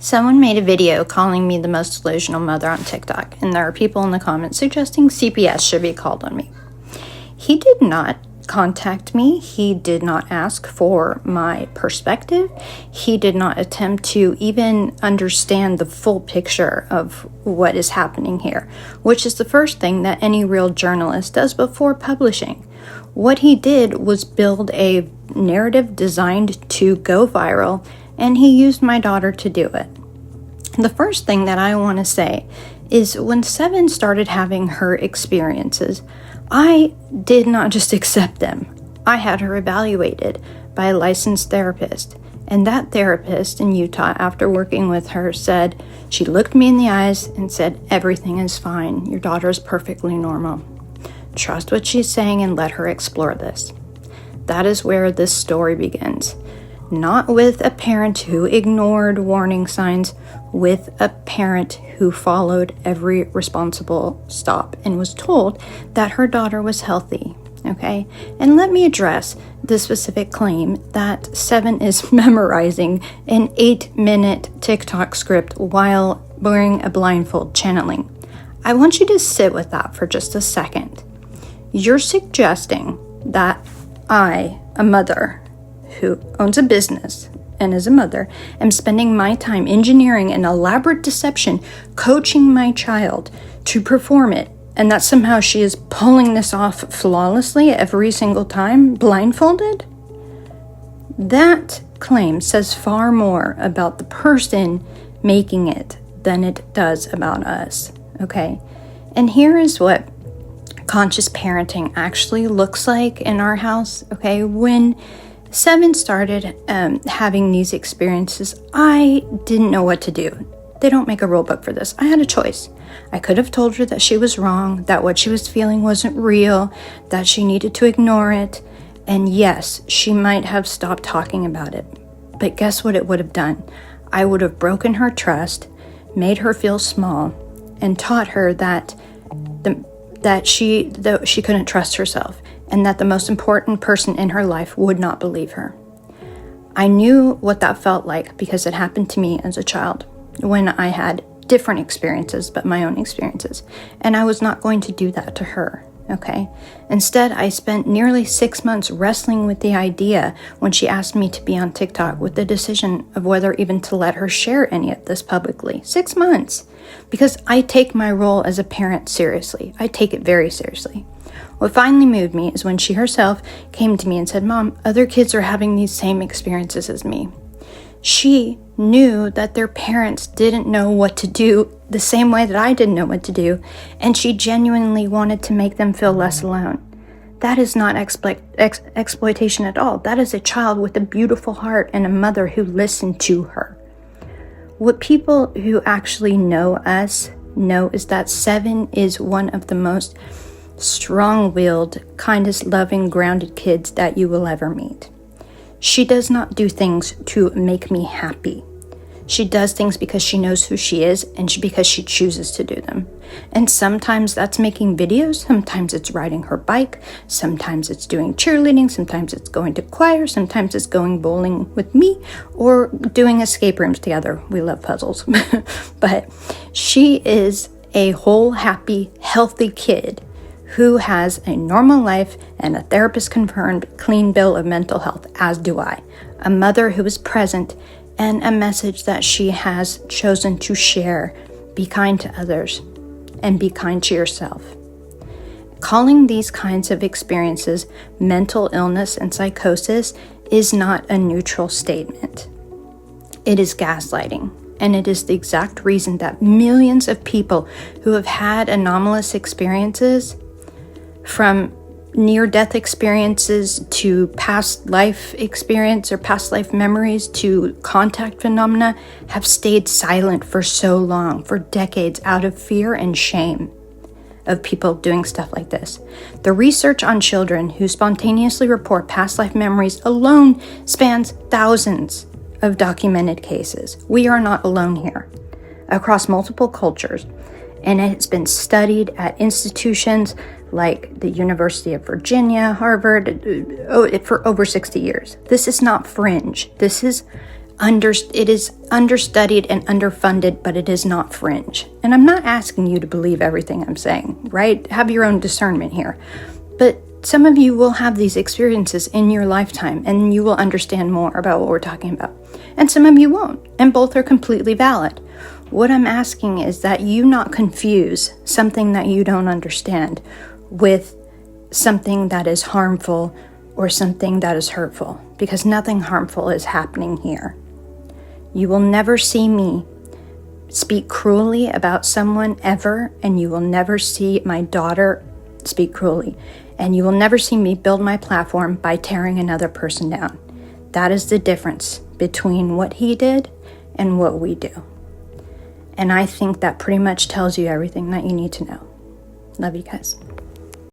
Someone made a video calling me the most delusional mother on TikTok, and there are people in the comments suggesting CPS should be called on me. He did not contact me. He did not ask for my perspective. He did not attempt to even understand the full picture of what is happening here, which is the first thing that any real journalist does before publishing. What he did was build a narrative designed to go viral, and he used my daughter to do it. The first thing that I want to say is when Sevyn started having her experiences, I did not just accept them. I had her evaluated by a licensed therapist, and that therapist in Utah, after working with her, said, she looked me in the eyes and said, "Everything is fine. Your daughter is perfectly normal. Trust what she's saying and let her explore this." That is where this story begins. Not with a parent who ignored warning signs, with a parent who followed every responsible stop and was told that her daughter was healthy, okay? And let me address the specific claim that Sevyn is memorizing an 8-minute TikTok script while wearing a blindfold channeling. I want you to sit with that for just a second. You're suggesting that I, a mother who owns a business and is a mother, am spending my time engineering an elaborate deception, coaching my child to perform it, and that somehow she is pulling this off flawlessly every single time, blindfolded? That claim says far more about the person making it than it does about us, okay? And here is what conscious parenting actually looks like in our house, okay? When Sevyn started having these experiences, I didn't know what to do. They don't make a rule book for this. I had a choice. I could have told her that she was wrong, that what she was feeling wasn't real, that she needed to ignore it. And yes, she might have stopped talking about it. But guess what it would have done? I would have broken her trust, made her feel small, and taught her that she couldn't trust herself, and that the most important person in her life would not believe her. I knew what that felt like because it happened to me as a child when I had different experiences, but my own experiences. And I was not going to do that to her, okay? Instead, I spent nearly 6 months wrestling with the idea when she asked me to be on TikTok with the decision of whether even to let her share any of this publicly. 6 months. Because I take my role as a parent seriously. I take it very seriously. What finally moved me is when she herself came to me and said, "Mom, other kids are having these same experiences as me." She knew that their parents didn't know what to do the same way that I didn't know what to do, and she genuinely wanted to make them feel less alone. That is not exploitation at all. That is a child with a beautiful heart and a mother who listened to her. What people who actually know us know is that Sevyn is one of the most strong-willed, kindest, loving, grounded kids that you will ever meet. She does not do things to make me happy. She does things because she knows who she is and because she chooses to do them. And sometimes that's making videos, sometimes it's riding her bike, sometimes it's doing cheerleading, sometimes it's going to choir, sometimes it's going bowling with me, or doing escape rooms together. We love puzzles. But she is a whole, happy, healthy kid who has a normal life and a therapist-confirmed clean bill of mental health, as do I. A mother who is present, and a message that she has chosen to share. Be kind to others and be kind to yourself. Calling these kinds of experiences mental illness and psychosis is not a neutral statement. It is gaslighting, and it is the exact reason that millions of people who have had anomalous experiences, from near-death experiences to past life experience or past life memories to contact phenomena, have stayed silent for so long, for decades, out of fear and shame of people doing stuff like this. The research on children who spontaneously report past life memories alone spans thousands of documented cases. We are not alone here. Across multiple cultures, and it's been studied at institutions like the University of Virginia, Harvard, for over 60 years. This is not fringe. This is it is understudied and underfunded, but it is not fringe. And I'm not asking you to believe everything I'm saying, right? Have your own discernment here. But some of you will have these experiences in your lifetime, and you will understand more about what we're talking about. And some of you won't, and both are completely valid. What I'm asking is that you not confuse something that you don't understand with something that is harmful or something that is hurtful, because nothing harmful is happening here. You will never see me speak cruelly about someone ever, and you will never see my daughter speak cruelly, and you will never see me build my platform by tearing another person down. That is the difference between what he did and what we do. And I think that pretty much tells you everything that you need to know. Love you guys.